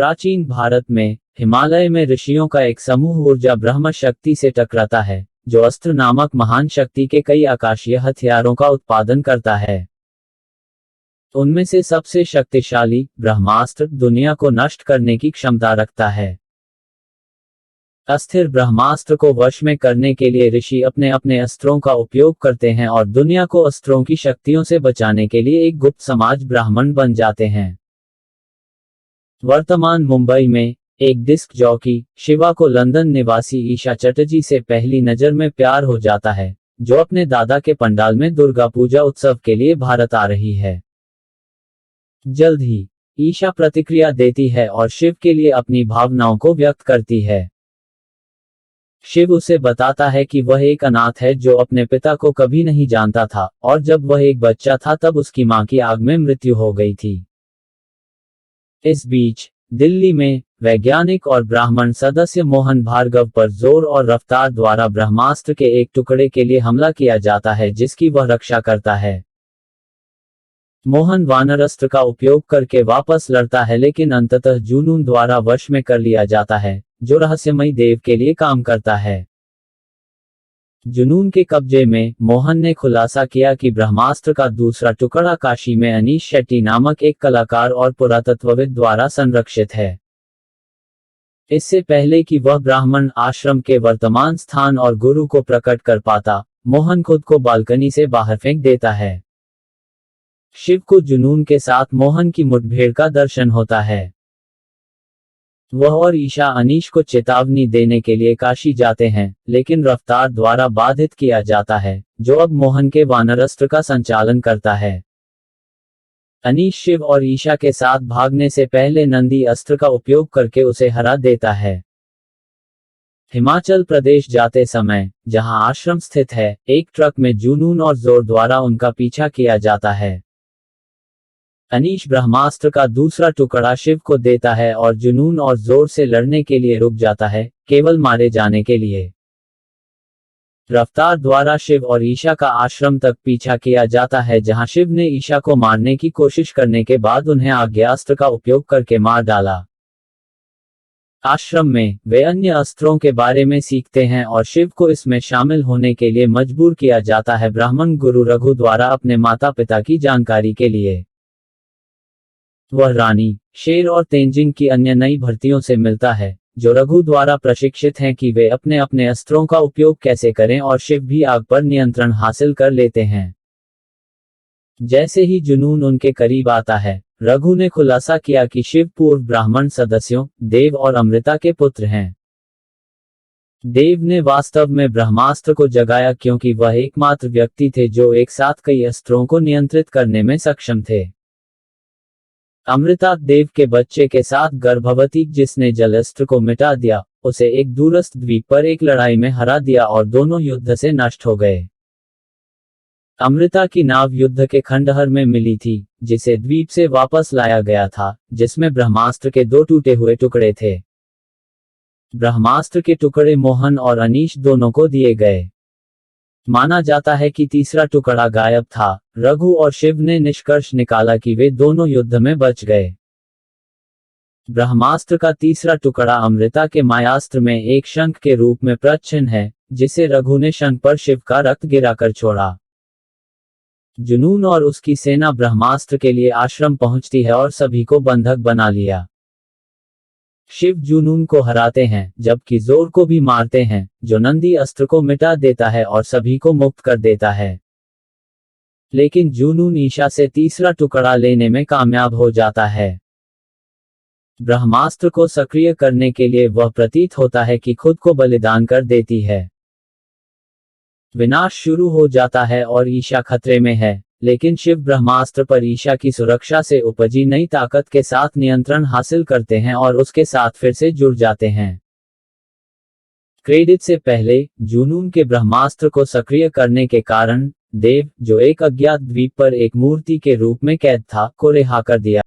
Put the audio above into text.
प्राचीन भारत में हिमालय में ऋषियों का एक समूह ऊर्जा ब्रह्म शक्ति से टकराता है, जो अस्त्र नामक महान शक्ति के कई आकाशीय हथियारों का उत्पादन करता है। उनमें से सबसे शक्तिशाली ब्रह्मास्त्र दुनिया को नष्ट करने की क्षमता रखता है। अस्थिर ब्रह्मास्त्र को वश में करने के लिए ऋषि अपने अपने अस्त्रों का उपयोग करते हैं और दुनिया को अस्त्रों की शक्तियों से बचाने के लिए एक गुप्त समाज ब्राह्मण बन जाते हैं। वर्तमान मुंबई में एक डिस्क जॉकी शिवा को लंदन निवासी ईशा चटर्जी से पहली नजर में प्यार हो जाता है, जो अपने दादा के पंडाल में दुर्गा पूजा उत्सव के लिए भारत आ रही है। जल्द ही ईशा प्रतिक्रिया देती है और शिव के लिए अपनी भावनाओं को व्यक्त करती है। शिव उसे बताता है कि वह एक अनाथ है जो अपने पिता को कभी नहीं जानता था, और जब वह एक बच्चा था तब उसकी मां की आग में मृत्यु हो गई थी। इस बीच दिल्ली में वैज्ञानिक और ब्राह्मण सदस्य मोहन भार्गव पर जोर और रफ्तार द्वारा ब्रह्मास्त्र के एक टुकड़े के लिए हमला किया जाता है, जिसकी वह रक्षा करता है। मोहन वानरस्त्र का उपयोग करके वापस लड़ता है, लेकिन अंततः जुनून द्वारा वश में कर लिया जाता है, जो रहस्यमयी देव के लिए काम करता है। जुनून के कब्जे में मोहन ने खुलासा किया कि ब्रह्मास्त्र का दूसरा टुकड़ा काशी में अनीश शेट्टी नामक एक कलाकार और पुरातत्वविद द्वारा संरक्षित है। इससे पहले कि वह ब्राह्मण आश्रम के वर्तमान स्थान और गुरु को प्रकट कर पाता, मोहन खुद को बालकनी से बाहर फेंक देता है। शिव को जुनून के साथ मोहन की मुठभेड़ का दर्शन होता है। वह और ईशा अनीश को चेतावनी देने के लिए काशी जाते हैं, लेकिन रफ्तार द्वारा बाधित किया जाता है, जो अब मोहन के वानरस्त्र का संचालन करता है। अनीश शिव और ईशा के साथ भागने से पहले नंदी अस्त्र का उपयोग करके उसे हरा देता है। हिमाचल प्रदेश जाते समय, जहां आश्रम स्थित है, एक ट्रक में जुनून और जोर द्वारा उनका पीछा किया जाता है। अनीश ब्रह्मास्त्र का दूसरा टुकड़ा शिव को देता है और जुनून और जोर से लड़ने के लिए रुक जाता है, केवल मारे जाने के लिए। रफ्तार द्वारा शिव और ईशा का आश्रम तक पीछा किया जाता है, जहां शिव ने ईशा को मारने की कोशिश करने के बाद उन्हें आग्नेयास्त्र का उपयोग करके मार डाला। आश्रम में वे अन्य अस्त्रों के बारे में सीखते हैं और शिव को इसमें शामिल होने के लिए मजबूर किया जाता है, ब्राह्मण गुरु रघु द्वारा अपने माता पिता की जानकारी के लिए। वह रानी, शेर और तेंजिंग की अन्य नई भर्तियों से मिलता है, जो रघु द्वारा प्रशिक्षित हैं कि वे अपने अपने अस्त्रों का उपयोग कैसे करें, और शिव भी आग पर नियंत्रण हासिल कर लेते हैं। जैसे ही जुनून उनके करीब आता है, रघु ने खुलासा किया कि शिव पूर्व ब्राह्मण सदस्यों देव और अमृता के पुत्र हैं। देव ने वास्तव में ब्रह्मास्त्र को जगाया क्योंकि वह एकमात्र व्यक्ति थे जो एक साथ कई अस्त्रों को नियंत्रित करने में सक्षम थे। अमृता देव के बच्चे के साथ गर्भवती, जिसने जलस्त्र को मिटा दिया, उसे एक दूरस्थ द्वीप पर एक लड़ाई में हरा दिया और दोनों युद्ध से नष्ट हो गए। अमृता की नाव युद्ध के खंडहर में मिली थी, जिसे द्वीप से वापस लाया गया था, जिसमें ब्रह्मास्त्र के 2 टूटे हुए टुकड़े थे। ब्रह्मास्त्र के टुकड़े मोहन और अनीश दोनों को दिए गए। माना जाता है कि तीसरा टुकड़ा गायब था। रघु और शिव ने निष्कर्ष निकाला कि वे दोनों युद्ध में बच गए। ब्रह्मास्त्र का तीसरा टुकड़ा अमृता के मायास्त्र में एक शंख के रूप में प्रच्छन्न है, जिसे रघु ने शंख पर शिव का रक्त गिराकर छोड़ा। जुनून और उसकी सेना ब्रह्मास्त्र के लिए आश्रम पहुंचती है और सभी को बंधक बना लिया। शिव जुनून को हराते हैं, जबकि जोर को भी मारते हैं, जो नंदी अस्त्र को मिटा देता है और सभी को मुक्त कर देता है। लेकिन जुनून ईशा से तीसरा टुकड़ा लेने में कामयाब हो जाता है। ब्रह्मास्त्र को सक्रिय करने के लिए वह प्रतीत होता है कि खुद को बलिदान कर देती है। विनाश शुरू हो जाता है और ईशा खतरे में है, लेकिन शिव ब्रह्मास्त्र पर ईशा की सुरक्षा से उपजी नई ताकत के साथ नियंत्रण हासिल करते हैं और उसके साथ फिर से जुड़ जाते हैं। क्रेडिट से पहले जुनून के ब्रह्मास्त्र को सक्रिय करने के कारण देव, जो एक अज्ञात द्वीप पर एक मूर्ति के रूप में कैद था, को रिहा कर दिया।